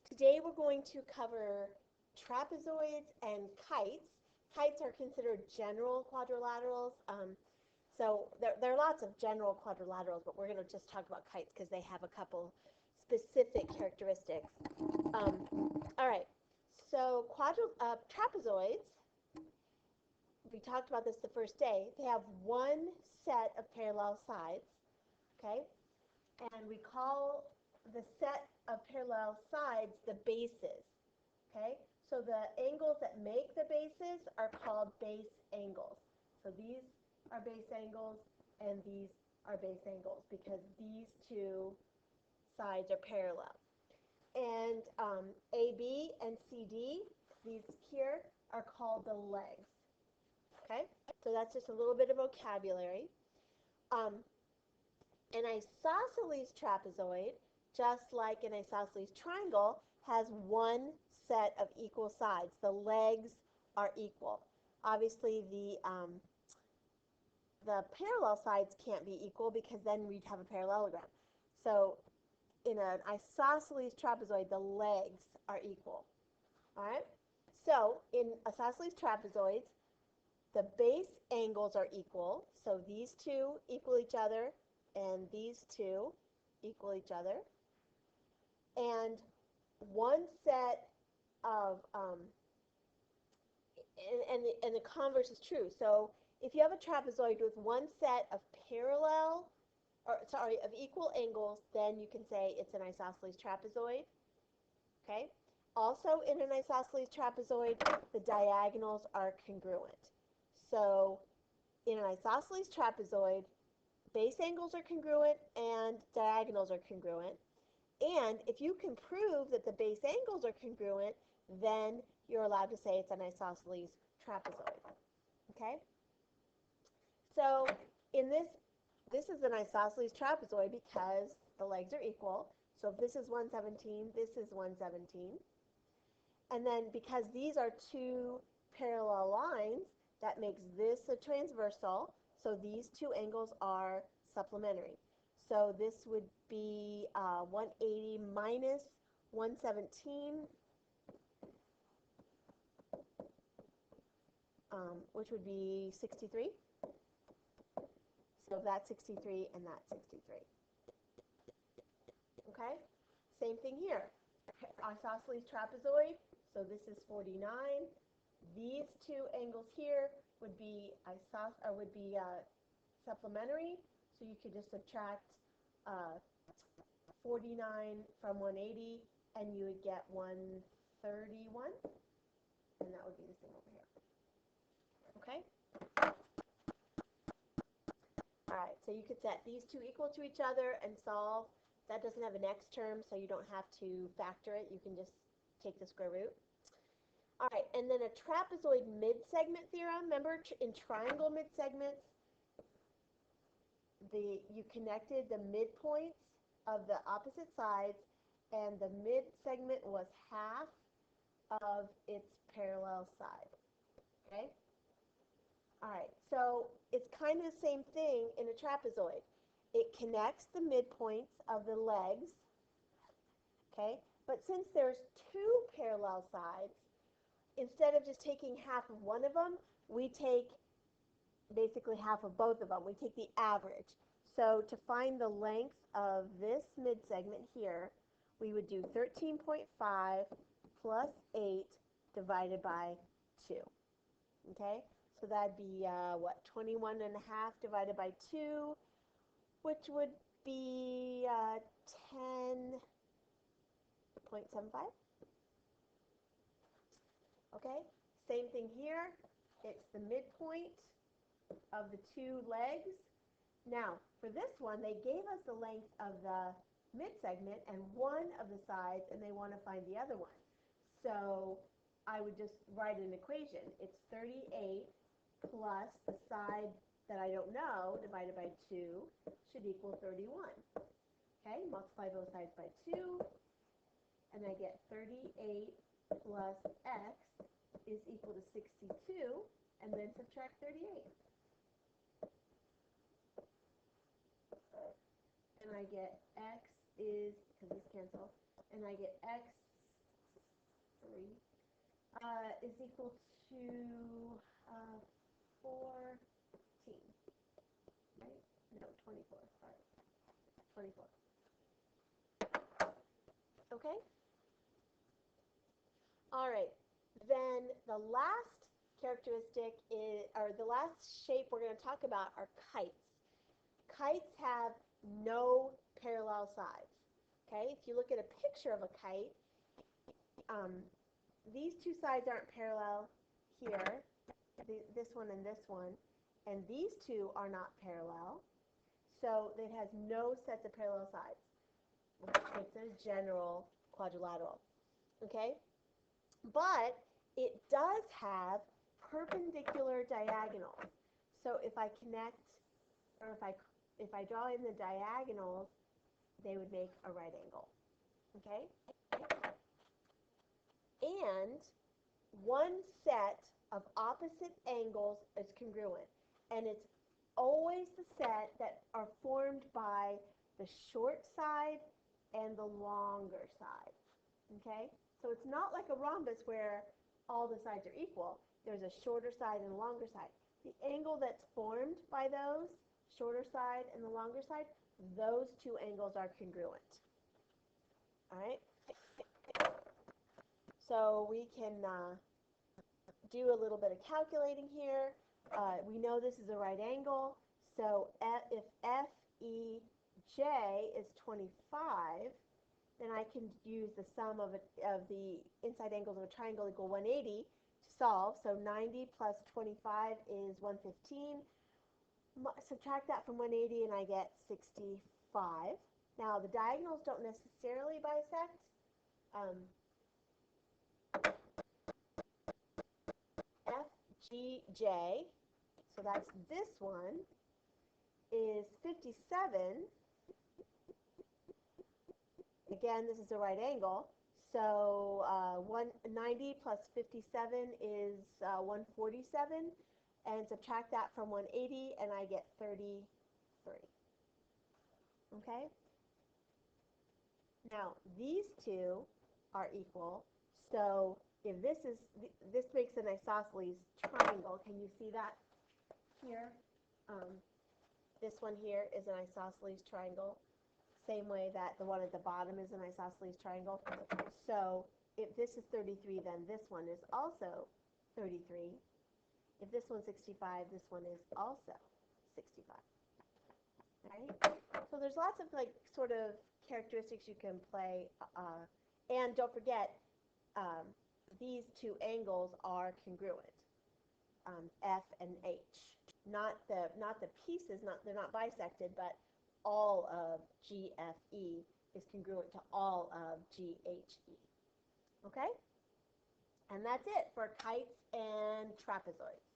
Today we're going to cover trapezoids and kites. Kites are considered general quadrilaterals. So there are lots of general quadrilaterals, but we're going to just talk about kites because they have a couple specific characteristics. All right, so trapezoids, we talked about this the first day, they have one set of parallel sides, okay? And we call the set of parallel sides the bases, okay? So the angles that make the bases are called base angles. So these are base angles and these are base angles because these two sides are parallel. And AB and CD, these here, are called the legs, okay? So that's just a little bit of vocabulary. An isosceles trapezoid, just like an isosceles triangle, has one set of equal sides. The legs are equal. Obviously, the parallel sides can't be equal because then we'd have a parallelogram. So in an isosceles trapezoid, the legs are equal. All right? So in isosceles trapezoids, the base angles are equal. So these two equal each other, and these two equal each other. And one set of, and the converse is true. So if you have a trapezoid with one set of of equal angles, then you can say it's an isosceles trapezoid. Okay? Also in an isosceles trapezoid, the diagonals are congruent. So in an isosceles trapezoid, base angles are congruent and diagonals are congruent. And if you can prove that the base angles are congruent, then you're allowed to say it's an isosceles trapezoid. Okay? So in this is an isosceles trapezoid because the legs are equal. So if this is 117, this is 117. And then because these are two parallel lines, that makes this a transversal. So these two angles are supplementary. So this would be 180 minus 117, which would be 63. So that's 63 and that's 63. Okay? Same thing here. Isosceles trapezoid, so this is 49. These two angles here would be supplementary, so you could just subtract 49 from 180, and you would get 131, and that would be the same over here. Okay? All right, so you could set these two equal to each other and solve. That doesn't have an x term, so you don't have to factor it. You can just take the square root. All right, and then a trapezoid mid-segment theorem. Remember in triangle mid-segments, you connected the midpoints of the opposite sides, and the mid-segment was half of its parallel side. Okay? All right, so it's kind of the same thing in a trapezoid. It connects the midpoints of the legs, okay? But since there's two parallel sides, instead of just taking half of one of them, we take basically half of both of them. We take the average. So to find the length of this mid-segment here, we would do 13.5 plus 8 divided by 2. Okay? So that'd be, 21 and a half divided by 2, which would be 10.75. Okay? Same thing here. It's the midpoint of the two legs. Now, for this one, they gave us the length of the mid-segment and one of the sides, and they want to find the other one. So I would just write an equation. It's 38 plus the side that I don't know divided by 2 should equal 31. Okay, multiply both sides by 2, and I get 38 plus x is equal to 62, and then subtract 38. And I get x is, because these cancel, and I get x3 is equal to 14, right? No, 24, sorry. 24. Okay? All right. Then the last characteristic is, or the last shape we're going to talk about are kites. Kites have no parallel sides. Okay? If you look at a picture of a kite, these two sides aren't parallel here, this one and this one, and these two are not parallel. So it has no sets of parallel sides, which makes it a general quadrilateral. Okay? But it does have perpendicular diagonals. So if I connect, or if I draw in the diagonals, they would make a right angle. Okay? And one set of opposite angles is congruent. And it's always the set that are formed by the short side and the longer side. Okay? So it's not like a rhombus where all the sides are equal. There's a shorter side and a longer side. The angle that's formed by those, shorter side and the longer side, those two angles are congruent. All right? So we can do a little bit of calculating here. We know this is a right angle. So if FEJ is 25, then I can use the sum of the inside angles of a triangle equal 180 to solve. So 90 plus 25 is 115. Subtract that from 180 and I get 65. Now the diagonals don't necessarily bisect. FGJ, so that's this one, is 57. Again, this is a right angle. So 190 plus 57 is 147. And subtract that from 180, and I get 33. Okay? Now, these two are equal. So if this makes an isosceles triangle. Can you see that here? This one here is an isosceles triangle. Same way that the one at the bottom is an isosceles triangle. So if this is 33, then this one is also 33. If this one's 65, this one is also 65. Right? So there's lots of like sort of characteristics you can play. And don't forget, these two angles are congruent, F and H. Not the pieces, they're not bisected, but all of GFE is congruent to all of GHE. Okay? And that's it for kites and trapezoids.